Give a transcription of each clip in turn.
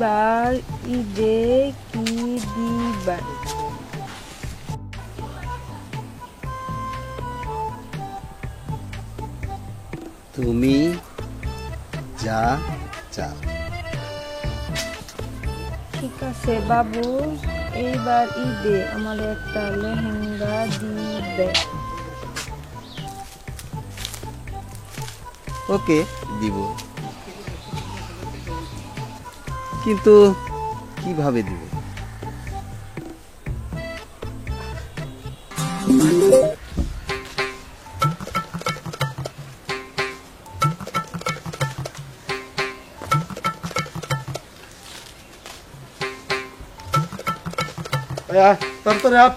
এইবার ঈদে কি দিবা? তুমি যা চাও। ঠিক আছে বাবু, এইবার ঈদে আমার একটা লেহেঙ্গা দিবে। ওকে, দিব, কিন্তু কিভাবে দিব? তাড়াতাড়ি আপ।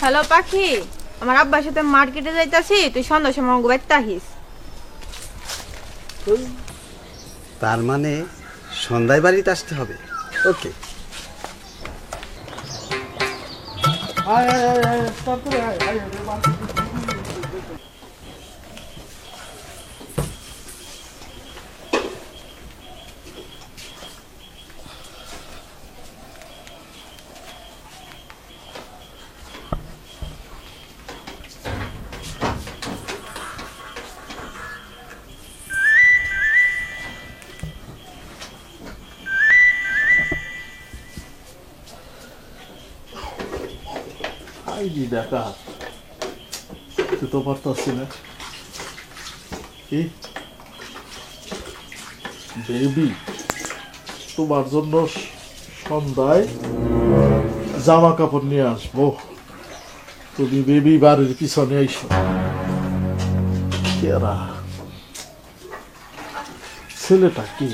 হ্যালো পাখি, আমার আব্বার সাথে মার্কেটে যাইতাছি, তুই সন্ধ্যার সময় আমাকে বাইতে আহিস। তার মানে সন্ধ্যায় বাড়িতে আসতে হবে। ওকে। দেখা তো পারতাছি না। কি বেবি, তোমার জন্য সন্ধ্যায় জামা কাপড় নিয়ে আসবো। তুমি বেবি বাড়ির পিছনে আইসো। কেরা ছেলেটা কি?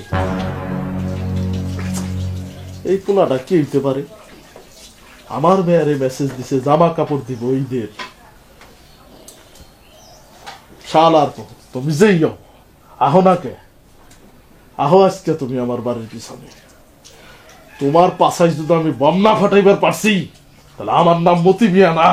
এই পোলাটা কি হইতে পারে? আমার মেয়ারে মেসেজ দিছে জামা কাপড় দিব ঈদের। শালার পর তুমি যেই যাও, আহো না কে? আহো আজকে তুমি আমার বাড়ির পিছনে। তোমার পাশায় যদি আমি বন্যা ফাটাইবার পারছি, তাহলে আমার নাম মতি মিয়া না।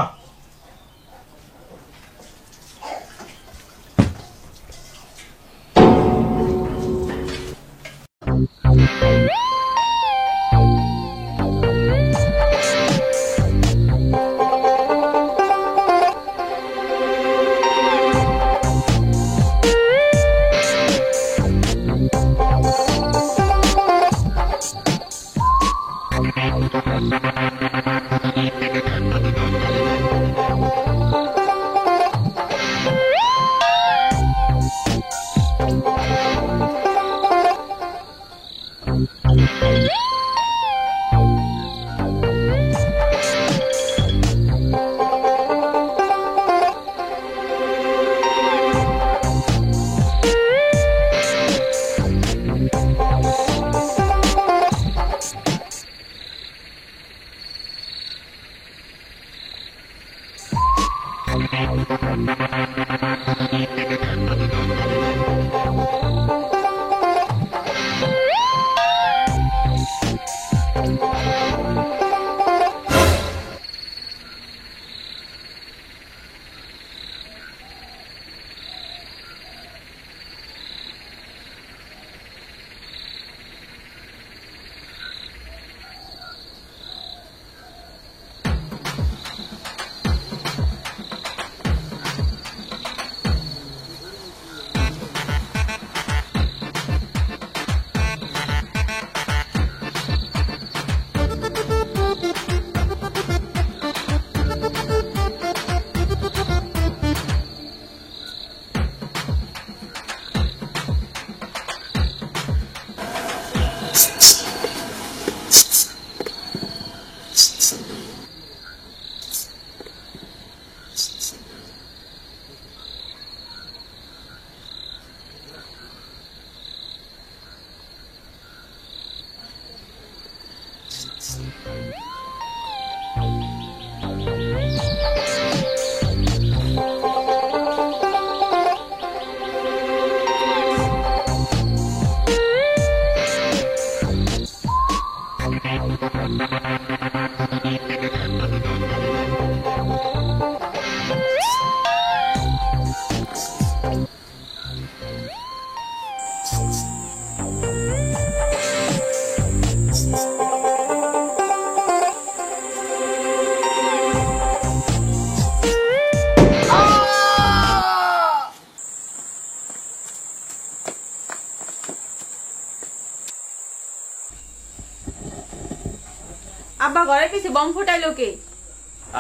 আব্বা ঘরের পিছে বম ফুটাইলো কে?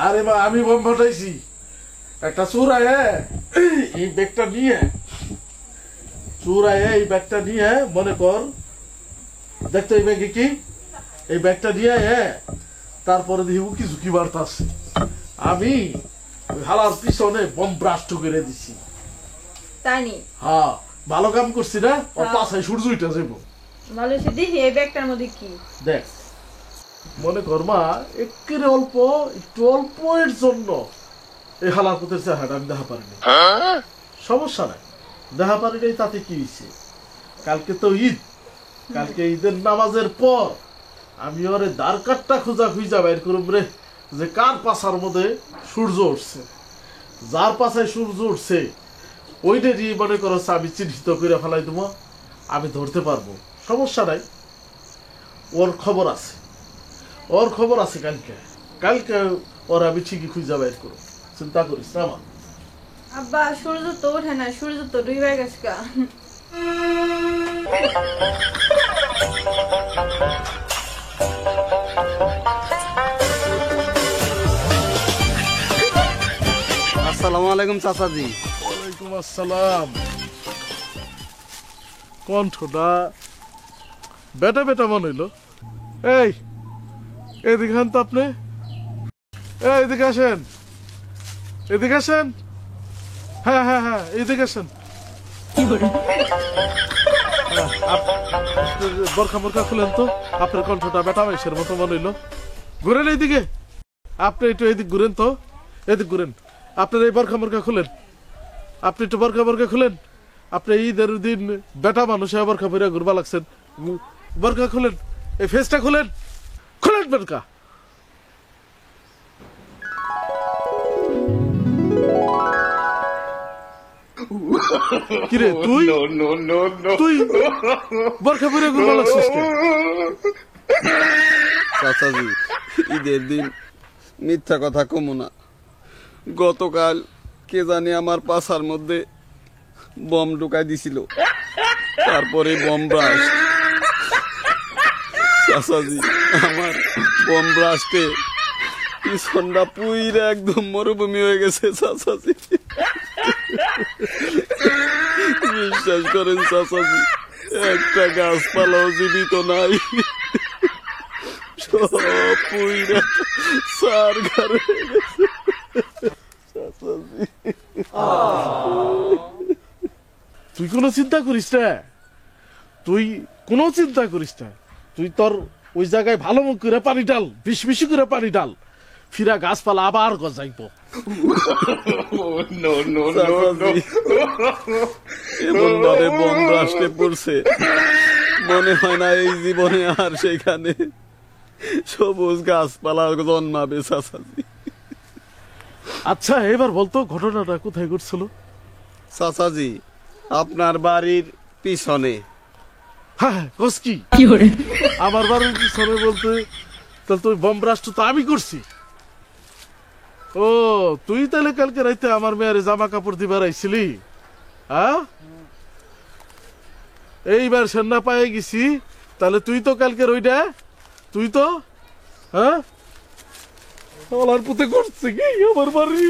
আরে মা, আমি বম ফাটাইছি। একটা চোর আয় এই ব্যাগটা নিয়ে, চোর আয় এই ব্যাগটা নিয়ে, মনে কর দেখতো এই ব্যাগে কি, এই ব্যাগটা নিয়ে তারপরে দেখি উকি ঝুঁকি বার্তা আছে। আমি ওই হালার পিছনে বম ব্রাস্ট করে দিছি। তাই নি? হ্যাঁ, ভালো কাম করছি না? ওর হ্যাঁ। পাশায় সূর্য উঠে যাবো। ভালো সে দেখি এই ব্যাগটার মধ্যে কি। দেখ, মনে কর মা, একেবারে অল্প, একটু অল্প এর জন্য এই হালাকুতের চেহারা আমি দেখা পারিনি। সমস্যা নাই, দেখা পারিনি, তাতে কি হয়েছে? কালকে তো ঈদ, কালকে ঈদের নামাজের পর আমি ওরে দ্বার কাটটা খুঁজা বাইর করব রে, যে কার পাশার মধ্যে সূর্য উঠছে। যার পাশায় সূর্য উঠছে ওইটারই মনে করো আমি চিহ্নিত করে ফেলাই দেবো, আমি ধরতে পারবো। সমস্যা নাই, ওর খবর আছে, ওর খবর আছে। কালকে কালকে ওর আমি ঠিকই খুঁজা বাইর করবো, চিন্তা করিস না মা। আব্বা সূর্য তো ওঠে না, সূর্য তো ডুবে গেছে গা। আসসালামু আলাইকুম চাচাজি। ওয়ালাইকুম আসসালাম। কণ্ঠটা বেটা বেটা মনে হইলো। এই এদিকে আন তো আপনি, এদিকে আসেন, এদিকে আসেন। হ্যাঁ হ্যাঁ হ্যাঁ, এদিকে আসেন। বরখা মরখা খুলেন তো, আপনার কণ্ঠটা বেটা মাইসের মতো মনে হইলো। ঘুরেন এইদিকে, আপনি একটু এদিক ঘুরেন তো, এদিক ঘুরেন। আপনার এই বরখা মরখা খুলেন, আপনি একটু বরখা মরখা খুলেন। আপনি ঈদের দিন বেটা মানুষ বরখা পরে ঘুরবা লাগছেন। বরখা খুলেন, এই ফেসটা খুলেন, খুলেন বরখা। কিরে তুই তুই বরখা পরে ঘুরবা লাগছিস কেন? চাচাজি, ঈদের দিন মিথ্যা কথা কমু না, গতকাল কে জানি আমার পাছার মধ্যে বম ঢুকাই দিছিল, তারপরে বম ব্রাস্ট। চাচাজি, আমার বম ব্রাস্টে পিছনটা পুইরা একদম মরুভূমি হয়ে গেছে চাচাজি। বিশ্বাস করেন চাচাজি, একটা গাছপালাও জীবিত নাই, সব পুইরা সার ঘরে গেছে চাচাজি। তুই কোনো চিন্তা করিস না, তুই কোনো চিন্তা করিস না। তুই তোর ওই জায়গায় ভালো মুখ করে পানি ডাল, বেশি করে পানি ডাল, ফিরা গাছপালা আবার গজাইব। চাচাজি, এমন ভাবে বম ব্রাস্টে পড়ছে, মনে হয় না এই জীবনে আর সেখানে সবুজ গাছপালা জন্মাবে চাচাজি। আচ্ছা এবার বলতো ঘটনাটা কোথায় ঘটছিল? চাচাজি, আপনার বাড়ির পিছনে। হ্যাঁ কসকি আমার বাড়ির পিছনে বলতে, তাহলে তুই বম ব্রাস্ট তো আমি করছি। ও তুই তাহলে কালকে রাইতে আমার মেয়ের জামা কাপড় দিবার আইছিলি? হ্যাঁ, এইবার সেন্না পায়ে গেছি, তাহলে তুই তো কালকে ওইটা, তুই তো হ্যাঁ আমার পুঁতে করছে কি আমার বাড়ি।